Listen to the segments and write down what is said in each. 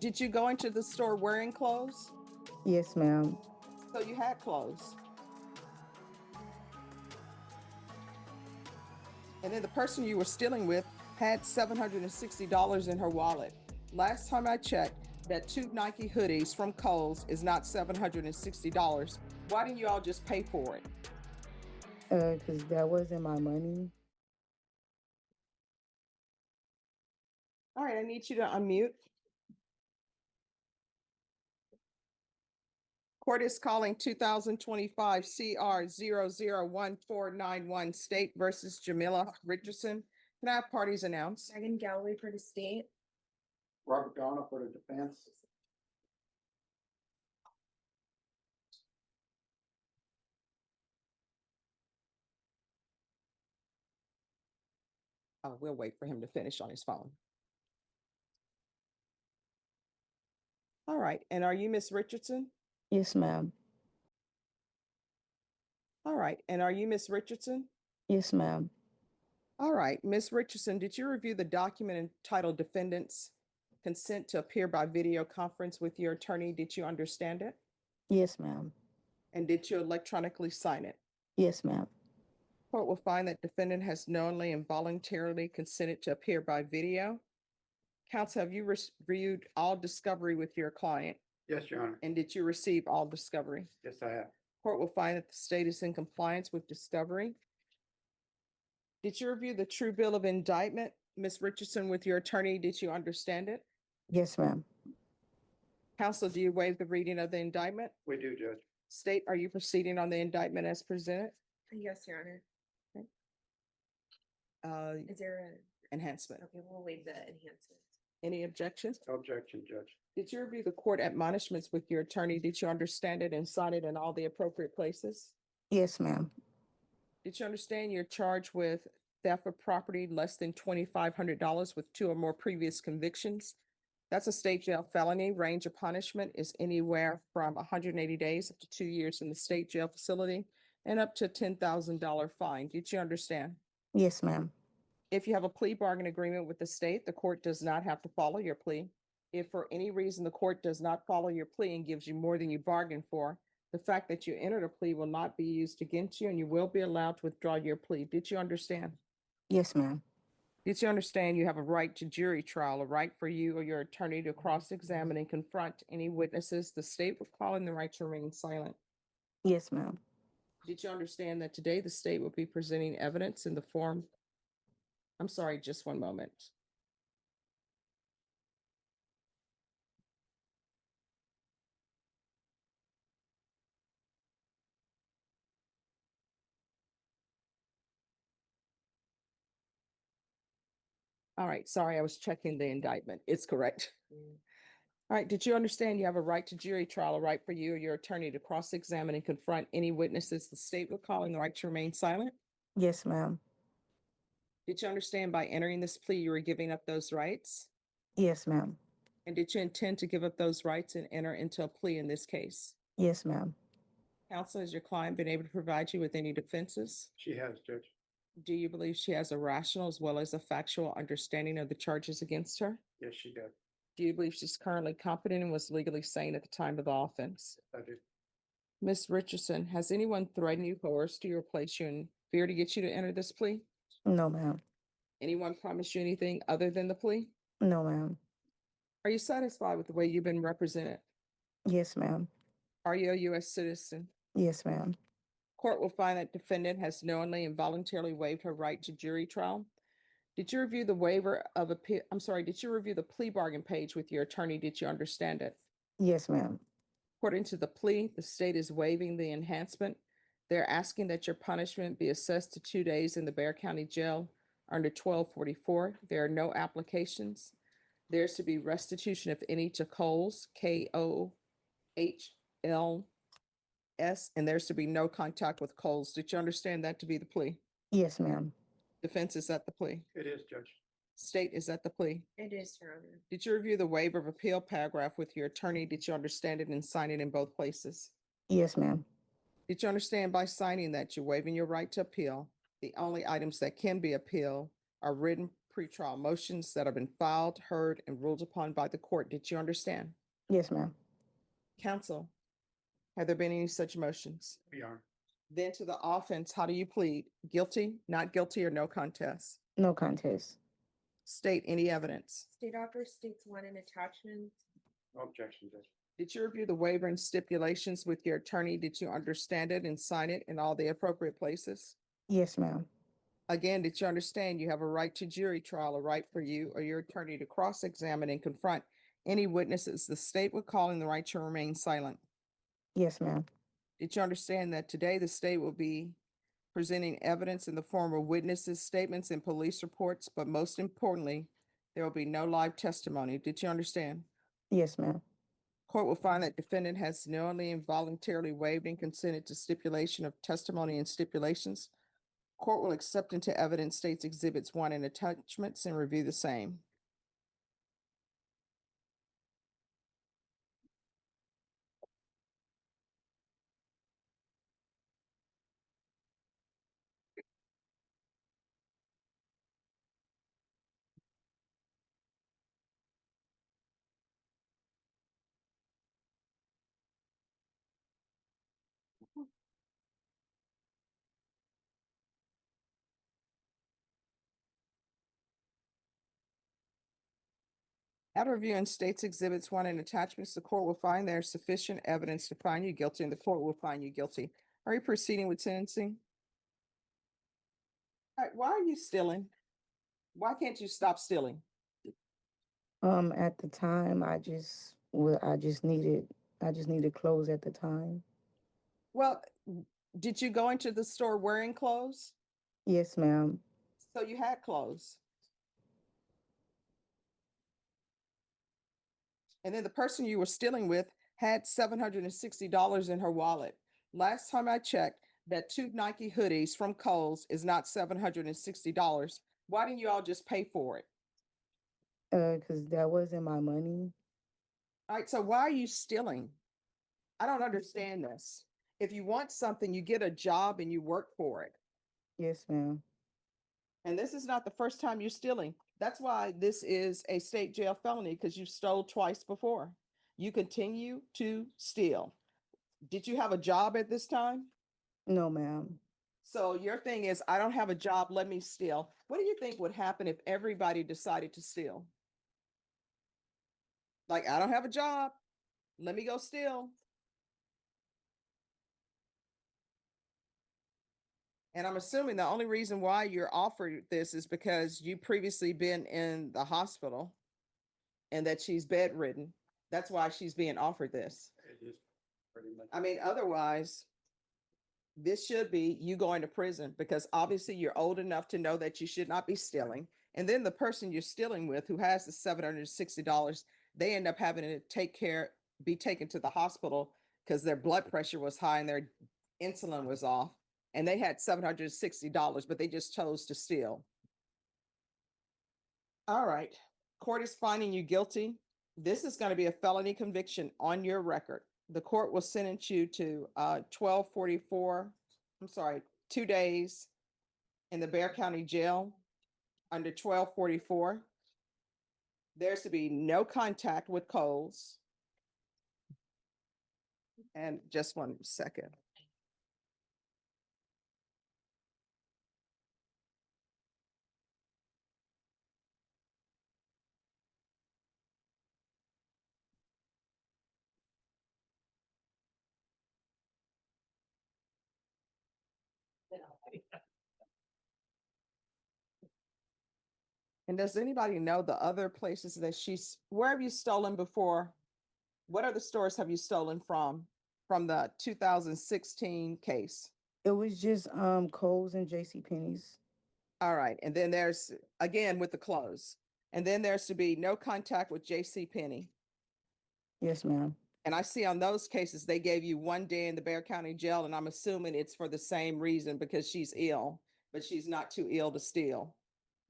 Did you go into the store wearing clothes? Yes, ma'am. So you had clothes. And then the person you were stealing with had $760 in her wallet. Last time I checked, that 2 Nike hoodies from Kohl's is not $760. Why didn't you all just pay for it? Because that wasn't my money. All right, I need you to unmute. Court is calling 2025 CR 001491 State versus Jamillah Richardson. Can I have parties announced? Megan Galloway for the state. Robert Donna for the defense. Oh, we'll wait for him to finish on his phone. All right, and are you Miss Richardson? Yes, ma'am. All right, and are you Miss Richardson? Yes, ma'am. All right, Miss Richardson, did you review the document entitled Defendant's Consent to Appear by Video Conference with your attorney? Did you understand it? Yes, ma'am. And did you electronically sign it? Yes, ma'am. Court will find that defendant has knowingly and voluntarily consented to appear by video. Counsel, have you reviewed all discovery with your client? Yes, Your Honor. And did you receive all discovery? Yes, I have. Court will find that the state is in compliance with discovery. Did you review the true bill of indictment, Ms. Richardson, with your attorney? Did you understand it? Yes, ma'am. Counsel, do you waive the reading of the indictment? We do, Judge. State, are you proceeding on the indictment as presented? Yes, Your Honor. Is there Enhancement. okay, we'll waive the enhancement. Any objections? No objection, Judge. Did you review the court admonishments with your attorney? Did you understand it and sign it in all the appropriate places? Yes, ma'am. Did you understand you're charged with theft of property less than $2,500 with 2 or more previous convictions? That's a state jail felony. Range of punishment is anywhere from 180 days up to 2 years in the state jail facility and up to a $10,000 fine. Did you understand? Yes, ma'am. If you have a plea bargain agreement with the state, the court does not have to follow your plea. If for any reason the court does not follow your plea and gives you more than you bargained for, the fact that you entered a plea will not be used against you and you will be allowed to withdraw your plea. Did you understand? Yes, ma'am. Did you understand you have a right to jury trial, a right for you or your attorney to cross-examine and confront any witnesses the state will call in the right to remain silent? Yes, ma'am. Did you understand that today the state will be presenting evidence in the form? I'm sorry, just one moment. All right, sorry, I was checking the indictment. It's correct. All right, did you understand you have a right to jury trial, a right for you or your attorney to cross-examine and confront any witnesses the state will call in the right to remain silent? Yes, ma'am. Did you understand by entering this plea you were giving up those rights? Yes, ma'am. And did you intend to give up those rights and enter into a plea in this case? Yes, ma'am. Counsel, has your client been able to provide you with any defenses? She has, Judge. Do you believe she has a rational as well as a factual understanding of the charges against her? Yes, she does. Do you believe she's currently competent and was legally sane at the time of the offense? I do. Ms. Richardson, has anyone threatened you, coerced you, or placed you in fear to get you to enter this plea? No, ma'am. Anyone promised you anything other than the plea? No, ma'am. Are you satisfied with the way you've been represented? Yes, ma'am. Are you a U.S. citizen? Yes, ma'am. Court will find that defendant has knowingly and voluntarily waived her right to jury trial. Did you review the waiver of appeal? I'm sorry, did you review the plea bargain page with your attorney? Did you understand it? Yes, ma'am. According to the plea, the state is waiving the enhancement. They're asking that your punishment be assessed to 2 days in the Bexar County Jail under 1244. There are no applications. There's to be restitution, if any, to Kohl's, KOHLS, and there's to be no contact with Kohl's. Did you understand that to be the plea? Yes, ma'am. Defense is at the plea. It is, Judge. State is at the plea. It is, Your Honor. Did you review the waiver of appeal paragraph with your attorney? Did you understand it and sign it in both places? Yes, ma'am. Did you understand by signing that you're waiving your right to appeal? The only items that can be appealed are written pretrial motions that have been filed, heard, and ruled upon by the court. Did you understand? Yes, ma'am. Counsel, have there been any such motions? Your Honor. Then to the offense, how do you plead? Guilty, not guilty, or no contest? No contest. State any evidence. State Outburst states one in attachment. No objection, Judge. Did you review the waiver and stipulations with your attorney? Did you understand it and sign it in all the appropriate places? Yes, ma'am. Again, did you understand you have a right to jury trial, a right for you or your attorney to cross-examine and confront any witnesses the state would call in the right to remain silent? Yes, ma'am. Did you understand that today the state will be presenting evidence in the form of witnesses' statements and police reports, but most importantly, there will be no live testimony? Did you understand? Yes, ma'am. Court will find that defendant has knowingly and voluntarily waived and consented to stipulation of testimony and stipulations. Court will accept into evidence states exhibits 1 and attachments and review the same. After reviewing states exhibits 1 and attachments, the court will find there is sufficient evidence to find you guilty, and the court will find you guilty. Are you proceeding with sentencing? All right, why are you stealing? Why can't you stop stealing? At the time, I just needed clothes at the time. Well, did you go into the store wearing clothes? Yes, ma'am. So you had clothes. And then the person you were stealing with had $760 in her wallet. Last time I checked, that 2 Nike hoodies from Kohl's is not $760. Why didn't you all just pay for it? Because that wasn't my money. All right, so why are you stealing? I don't understand this. If you want something, you get a job and you work for it. Yes, ma'am. And this is not the first time you're stealing. That's why this is a state jail felony, because you stole twice before. You continue to steal. Did you have a job at this time? No, ma'am. So your thing is, I don't have a job, let me steal. What do you think would happen if everybody decided to steal? Like, I don't have a job, let me go steal. And I'm assuming the only reason why you're offered this is because you previously been in the hospital and that she's bedridden. That's why she's being offered this. It is pretty much. I mean, otherwise, this should be you going to prison, because obviously you're old enough to know that you should not be stealing. And then the person you're stealing with, who has the $760, they end up having to be taken to the hospital because their blood pressure was high and their insulin was off. And they had $760, but they just chose to steal. All right, court is finding you guilty. This is going to be a felony conviction on your record. The court will sentence you to 2 days in the Bexar County Jail under 1244. There's to be no contact with Kohls. And just 1 second. And does anybody know the other places that where have you stolen before? What other stores have you stolen from the 2016 case? It was just Kohl's and JCPenney's. All right. And then there's, again, with the clothes. And then there's to be no contact with JCPenney. Yes, ma'am. And I see on those cases, they gave you 1 day in the Bexar County Jail, and I'm assuming it's for the same reason, because she's ill, but she's not too ill to steal.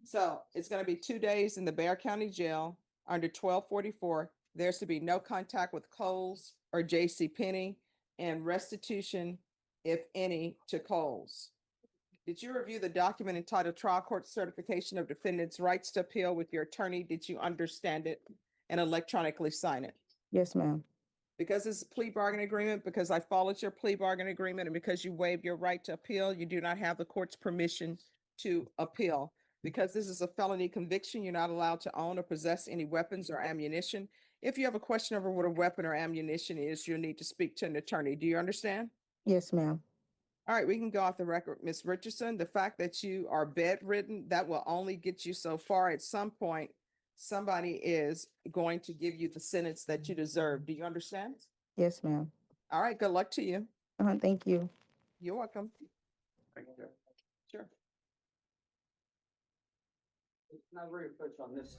So it's going to be 2 days in the Bexar County Jail under 1244. There's to be no contact with Kohl's or JCPenney, and restitution, if any, to Kohl's. Did you review the document entitled Trial Court Certification of Defendant's Rights to Appeal with your attorney? Did you understand it and electronically sign it? Yes, ma'am. Because it's a plea bargain agreement, because I followed your plea bargain agreement, and because you waived your right to appeal, you do not have the court's permission to appeal. Because this is a felony conviction, you're not allowed to own or possess any weapons or ammunition. If you have a question over what a weapon or ammunition is, you'll need to speak to an attorney. Do you understand? Yes, ma'am. All right, we can go off the record. Ms. Richardson, the fact that you are bedridden, that will only get you so far. At some point, somebody is going to give you the sentence that you deserve. Do you understand? Yes, ma'am. All right, good luck to you. Thank you. You're welcome. Thank you. Sure. Not very much on this.